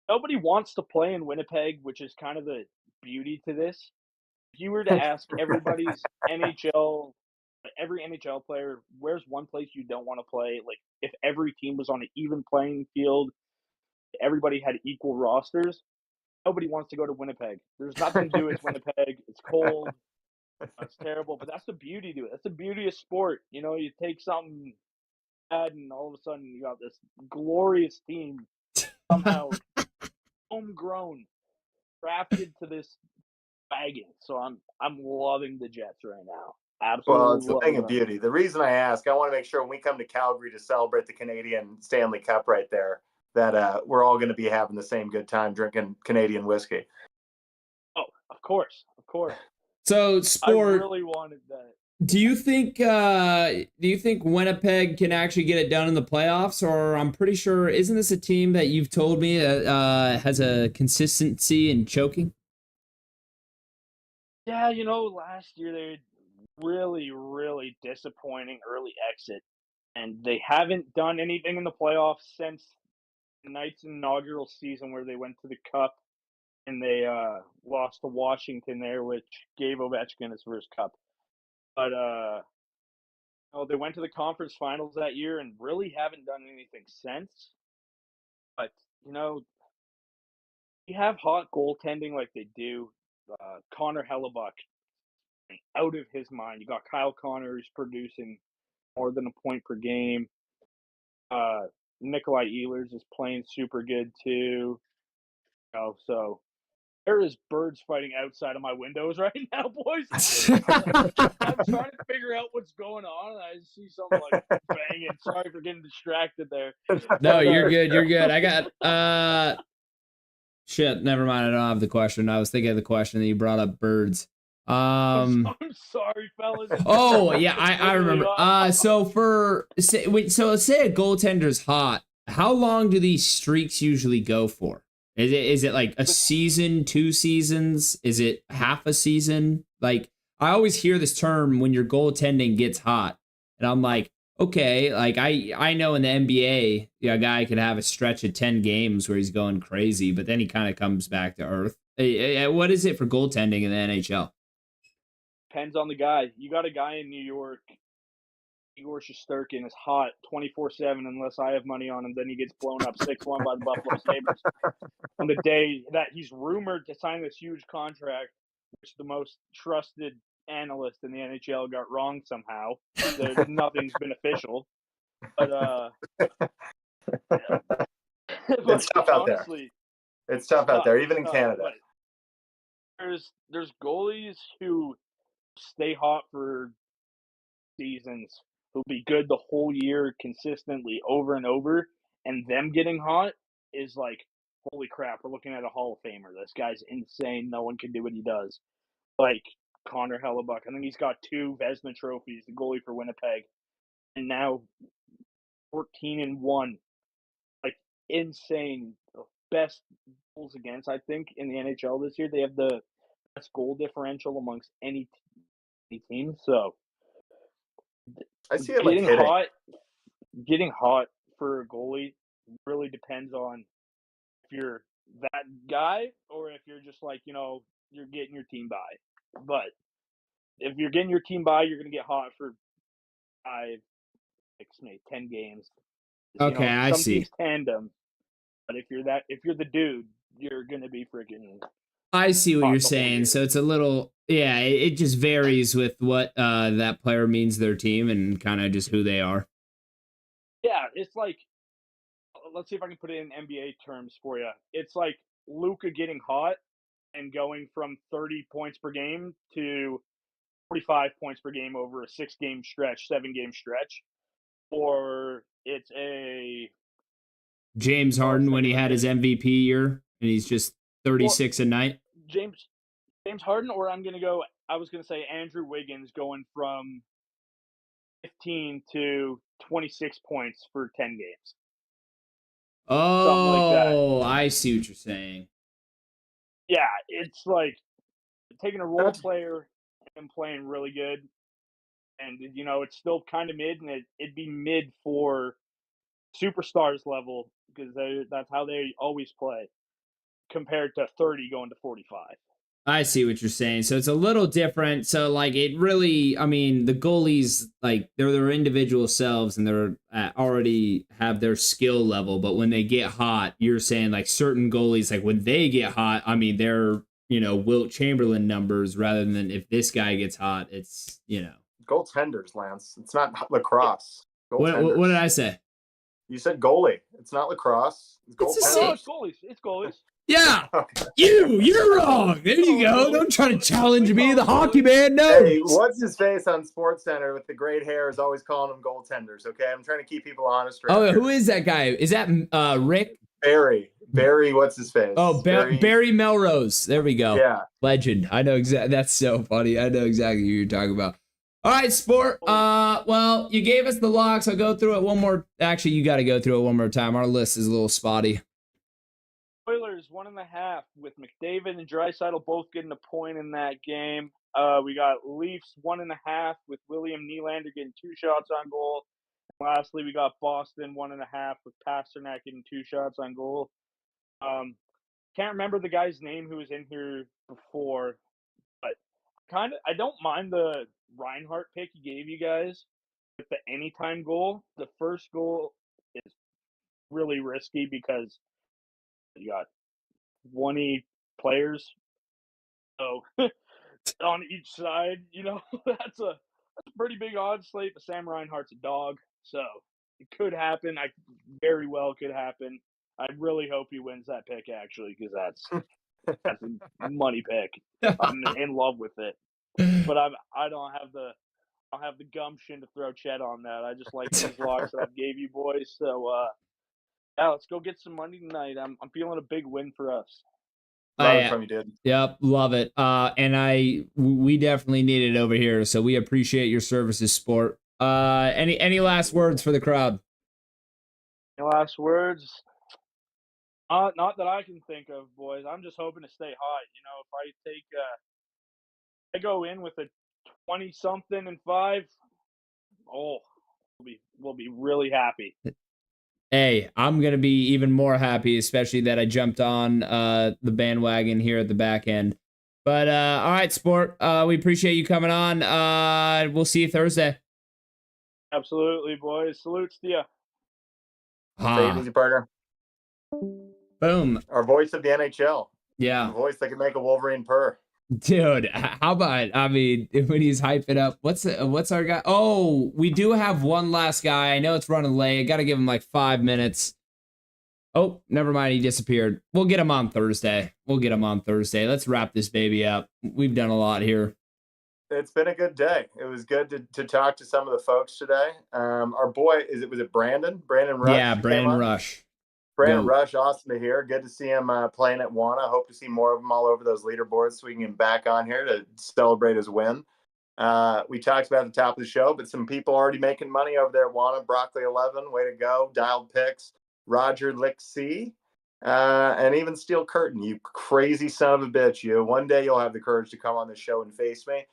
nobody wants to play in Winnipeg, which is kind of the beauty to this. If you were to ask every NHL player, where's one place you don't want to play? Like, if every team was on an even playing field, everybody had equal rosters, nobody wants to go to Winnipeg. There's nothing to do. It's Winnipeg. It's cold. It's terrible. But that's the beauty to it. That's the beauty of sport. You take something bad, and all of a sudden you got this glorious team somehow homegrown, drafted to this wagon. So I'm loving the Jets right now. Absolutely. Well, it's a thing of beauty. The reason I ask, I want to make sure when we come to Calgary to celebrate the Canadian Stanley Cup right there, that we're all going to be having the same good time drinking Canadian whiskey. Of course. So I sport. really wanted that. Do you think Winnipeg can actually get it done in the playoffs? Or I'm pretty sure, isn't this a team that you've told me has a consistency in choking? Yeah, last year they had really, really disappointing early exit, and they haven't done anything in the playoffs since the Knights' inaugural season where they went to the Cup and they lost to Washington there, which gave Ovechkin his first Cup. But they went to the conference finals that year and really haven't done anything since. But you have hot goaltending like they do. Connor Hellebuck, out of his mind. You got Kyle Connor, who's producing more than a point per game. Nikolai Ehlers is playing super good too. So there is birds fighting outside of my windows right now, boys. I'm trying to figure out what's going on. I see something like banging. Sorry for getting distracted there. No, you're good. You're good. I got shit. Never mind. I don't have the question. I was thinking of the question that you brought up. Birds. I'm sorry, fellas. Oh yeah, I remember. So let's say a goaltender's hot. How long do these streaks usually go for? Is it like a season, 2 seasons? Is it half a season? Like, I always hear this term when your goaltending gets hot, and I'm like, okay, like I know in the NBA, a guy could have a stretch of 10 games where he's going crazy, but then he kind of comes back to earth. What is it for goaltending in the NHL? Depends on the guy. You got a guy in New York, Igor Shesterkin, is hot 24/7 unless I have money on him. Then he gets blown up 6-1 by the Buffalo Sabres. On the day that he's rumored to sign this huge contract, which the most trusted analyst in the NHL got wrong somehow. Nothing's been official. But it's tough out there. It's tough out there, even in Canada. There's goalies who stay hot for seasons, who'll be good the whole year consistently over and over, and them getting hot is like, holy crap, we're looking at a Hall of Famer. This guy's insane. No one can do what he does. Like Connor Hellebuck. I think he's got 2 Vezina trophies, the goalie for Winnipeg, and now 14-1. Like, insane. Best goals against, I think, in the NHL this year. They have the best goal differential amongst any team. So I see it like getting hot for a goalie really depends on if you're that guy or if you're just like, you're getting your team by. But if you're getting your team by, you're going to get hot for 5, 6, maybe 10 games. Okay, I see. Some teams tandem, but if you're the dude, you're going to be freaking. I see what you're saying. So it's a little, it just varies with what that player means to their team and kind of just who they are. Yeah, it's like, let's see if I can put it in NBA terms for you. It's like Luka getting hot and going from 30 points per game to 45 points per game over a 6-game stretch, 7-game stretch. Or it's a James Harden when he had his MVP year and he's just 36 a night. James Harden, or I was going to say Andrew Wiggins going from 15 to 26 points for 10 games. Oh, like I see what you're saying. Yeah, it's like taking a role player and playing really good, and it's still kind of mid, and it'd be mid for superstars level because that's how they always play, compared to 30 going to 45. I see what you're saying. So it's a little different. So like it really, I mean, the goalies, like they're their individual selves and they're already have their skill level. But when they get hot, you're saying like certain goalies, like when they get hot, I mean, they're, Wilt Chamberlain numbers rather than if this guy gets hot, it's, Goaltenders, Lance. It's not lacrosse. What did I say? You said goalie. It's not lacrosse. It's goalies. It's goalies. Yeah, you're wrong. There you go. Don't try to challenge me. The hockey man knows. Hey, what's his face on SportsCenter with the great hair is always calling them goaltenders. Okay, I'm trying to keep people honest. Oh, who is that guy? Is that Rick? Barry, what's his face? Oh, Barry Melrose. There we go. Yeah. Legend. I know exactly. That's so funny. I know exactly who you're talking about. All right, Sport. Well, you gave us the locks. I'll go through it one more. Actually, you got to go through it one more time. Our list is a little spotty. Oilers 1.5 with McDavid and Draisaitl both getting a point in that game. We got Leafs 1.5 with William Nylander getting 2 shots on goal. And lastly, we got Boston 1.5 with Pasternak getting 2 shots on goal. Can't remember the guy's name who was in here before, but I don't mind the Reinhardt pick he gave you guys with the anytime goal. The first goal is really risky because you got 20 players, so on each side, that's a pretty big odds slate. But Sam Reinhardt's a dog, so it could happen. I very well could happen. I really hope he wins that pick actually, because that's a money pick. I'm in love with it, but I don't have the gumption to throw Chet on that. I just like these locks that I gave you boys. So yeah, let's go get some money tonight. I'm feeling a big win for us. Love it from you, dude. Yep, love it. And we definitely need it over here, so we appreciate your services, Sport. Any last words for the crowd? Any last words? Not that I can think of, boys. I'm just hoping to stay hot. If I go in with a 20-something and 5, we'll be really happy. Hey, I'm going to be even more happy, especially that I jumped on the bandwagon here at the back end. But all right, Sport, we appreciate you coming on. We'll see you Thursday. Absolutely, boys. Salutes to you. Stay easy, partner. Boom. Our voice of the NHL. Yeah. The voice that can make a Wolverine purr. Dude, how about, when he's hyping up, what's our guy? Oh, we do have one last guy. I know it's running late. I got to give him like 5 minutes. Oh, never mind. He disappeared. We'll get him on Thursday. Let's wrap this baby up. We've done a lot here. It's been a good day. It was good to talk to some of the folks today. Our boy, was it Brandon? Brandon Rush? Yeah, Brandon Rush. Brandon Rush, awesome to hear. Good to see him playing at Wana. Hope to see more of him all over those leaderboards so we can get him back on here to celebrate his win. We talked about at the top of the show, but some people already making money over there at Wana. Broccoli 11, way to go. Dialed Picks, Roger Lixie, and even Steel Curtain. You crazy son of a bitch, you. One day you'll have the courage to come on the show and face me.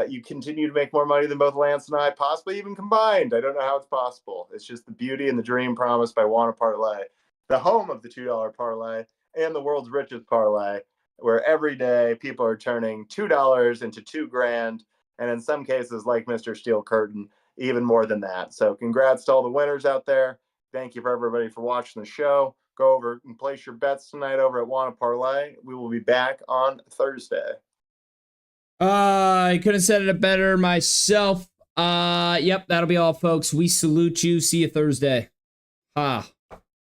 You continue to make more money than both Lance and I, possibly even combined. I don't know how it's possible. It's just the beauty and the dream promised by Wana Parlay, the home of the $2 parlay and the world's richest parlay, where every day people are turning $2 into $2,000, and in some cases, like Mr. Steel Curtain, even more than that. So congrats to all the winners out there. Thank you for everybody for watching the show. Go over and place your bets tonight over at Wana Parlay. We will be back on Thursday. I could have said it better myself. Yep, that'll be all, folks. We salute you. See you Thursday.